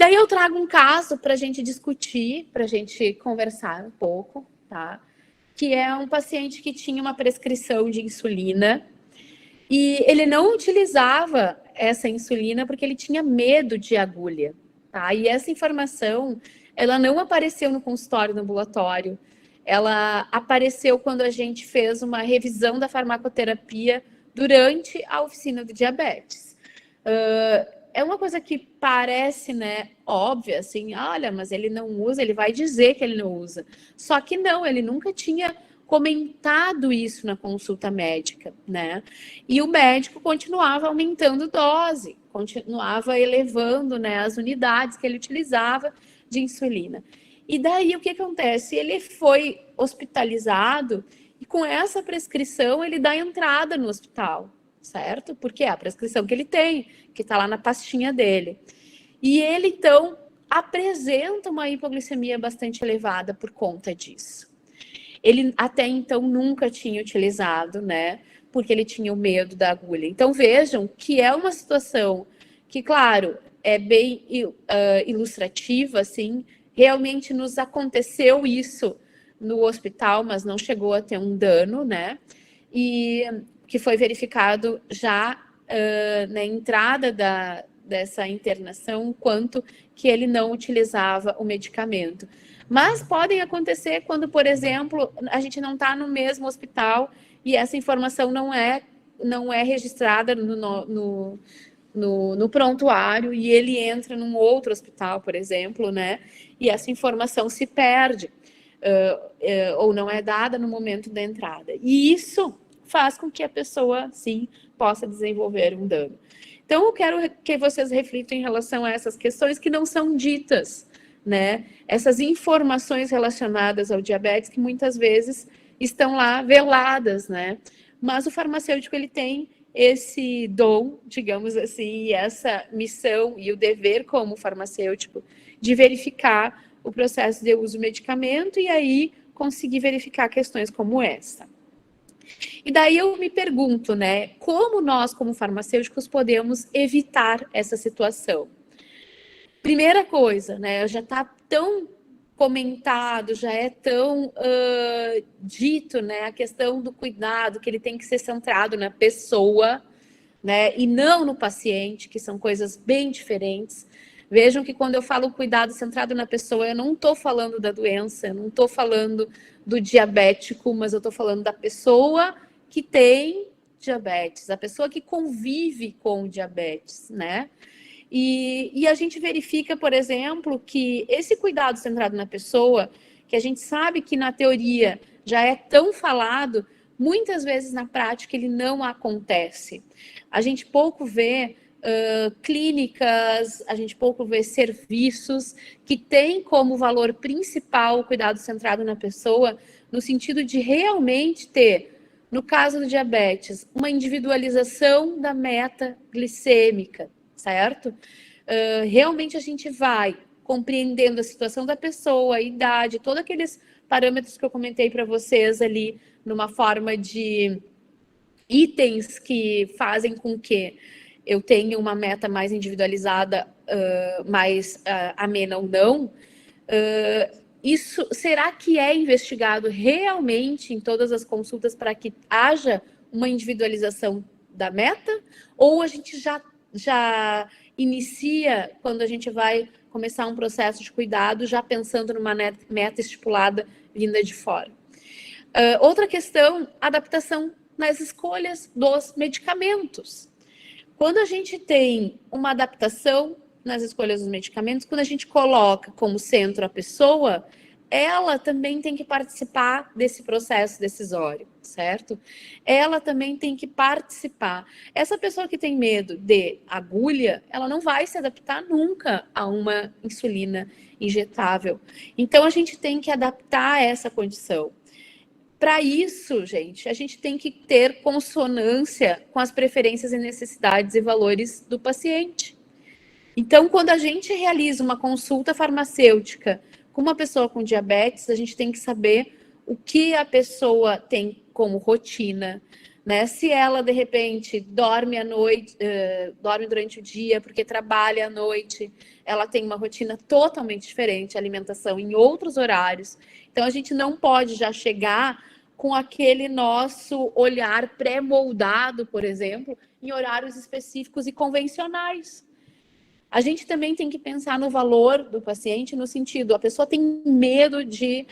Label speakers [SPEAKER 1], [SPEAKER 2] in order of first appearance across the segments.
[SPEAKER 1] daí eu trago um caso para a gente discutir, para a gente conversar um pouco, tá? Que é um paciente que tinha uma prescrição de insulina e ele não utilizava essa insulina porque ele tinha medo de agulha, tá? E essa informação, ela não apareceu no consultório, no ambulatório. Ela apareceu quando a gente fez uma revisão da farmacoterapia durante a oficina de diabetes. É uma coisa que parece, né, óbvia, assim, olha, mas ele não usa, ele vai dizer que ele não usa. Só que não, ele nunca tinha comentado isso na consulta médica, né? E o médico continuava aumentando dose, continuava elevando, né, as unidades que ele utilizava de insulina. E daí o que acontece? Ele foi hospitalizado e com essa prescrição ele dá entrada no hospital, certo? Porque é a prescrição que ele tem, que está lá na pastinha dele. E ele, então, apresenta uma hipoglicemia bastante elevada por conta disso. Ele até então nunca tinha utilizado, né? Porque ele tinha o medo da agulha. Então vejam que é uma situação que, claro, é bem ilustrativa, assim. Realmente nos aconteceu isso no hospital, mas não chegou a ter um dano, né? E que foi verificado já na entrada dessa internação, quanto que ele não utilizava o medicamento. Mas podem acontecer quando, por exemplo, a gente não está no mesmo hospital e essa informação não é registrada no prontuário e ele entra num outro hospital, por exemplo, né? E essa informação se perde ou não é dada no momento da entrada. E isso faz com que a pessoa, sim, possa desenvolver um dano. Então, eu quero que vocês reflitam em relação a essas questões que não são ditas, né? Essas informações relacionadas ao diabetes que muitas vezes estão lá veladas, né? Mas o farmacêutico, ele tem esse dom, digamos assim, e essa missão e o dever como farmacêutico de verificar o processo de uso do medicamento e aí conseguir verificar questões como essa. E daí eu me pergunto, né, como nós, como farmacêuticos, podemos evitar essa situação? Primeira coisa, né, já está tão comentado, já é tão dito, né, a questão do cuidado, que ele tem que ser centrado na pessoa, né, e não no paciente, que são coisas bem diferentes. Vejam que quando eu falo cuidado centrado na pessoa, eu não estou falando da doença, eu não estou falando do diabético, mas eu estou falando da pessoa que tem diabetes, a pessoa que convive com o diabetes, né? E a gente verifica, por exemplo, que esse cuidado centrado na pessoa, que a gente sabe que na teoria já é tão falado, muitas vezes na prática ele não acontece. A gente pouco vê clínicas, a gente pouco vê serviços que têm como valor principal o cuidado centrado na pessoa, no sentido de realmente ter, no caso do diabetes, uma individualização da meta glicêmica, certo? Realmente a gente vai compreendendo a situação da pessoa, a idade, todos aqueles parâmetros que eu comentei para vocês ali, numa forma de itens que fazem com que eu tenha uma meta mais individualizada, mais amena ou não. Isso, será que é investigado realmente em todas as consultas para que haja uma individualização da meta? Ou a gente já inicia, quando a gente vai começar um processo de cuidado, já pensando numa meta estipulada vinda de fora? Outra questão, adaptação nas escolhas dos medicamentos. Quando a gente tem uma adaptação nas escolhas dos medicamentos, quando a gente coloca como centro a pessoa, ela também tem que participar desse processo decisório, certo? Ela também tem que participar. Essa pessoa que tem medo de agulha, ela não vai se adaptar nunca a uma insulina injetável. Então, a gente tem que adaptar essa condição. Para isso, gente, a gente tem que ter consonância com as preferências e necessidades e valores do paciente. Então, quando a gente realiza uma consulta farmacêutica com uma pessoa com diabetes, a gente tem que saber o que a pessoa tem como rotina, né? Se ela, de repente, dorme à noite, dorme durante o dia porque trabalha à noite, ela tem uma rotina totalmente diferente, alimentação em outros horários. Então, a gente não pode já chegar com aquele nosso olhar pré-moldado, por exemplo, em horários específicos e convencionais. A gente também tem que pensar no valor do paciente no sentido, a pessoa tem medo de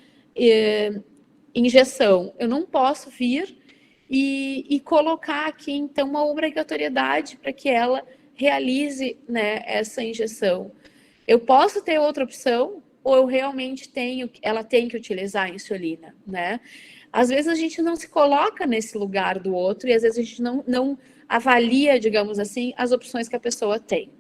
[SPEAKER 1] injeção. Eu não posso vir e colocar aqui, então, uma obrigatoriedade para que ela realize, né, essa injeção. Eu posso ter outra opção ou eu realmente ela tem que utilizar a insulina, né? Às vezes a gente não se coloca nesse lugar do outro e às vezes a gente não avalia, digamos assim, as opções que a pessoa tem.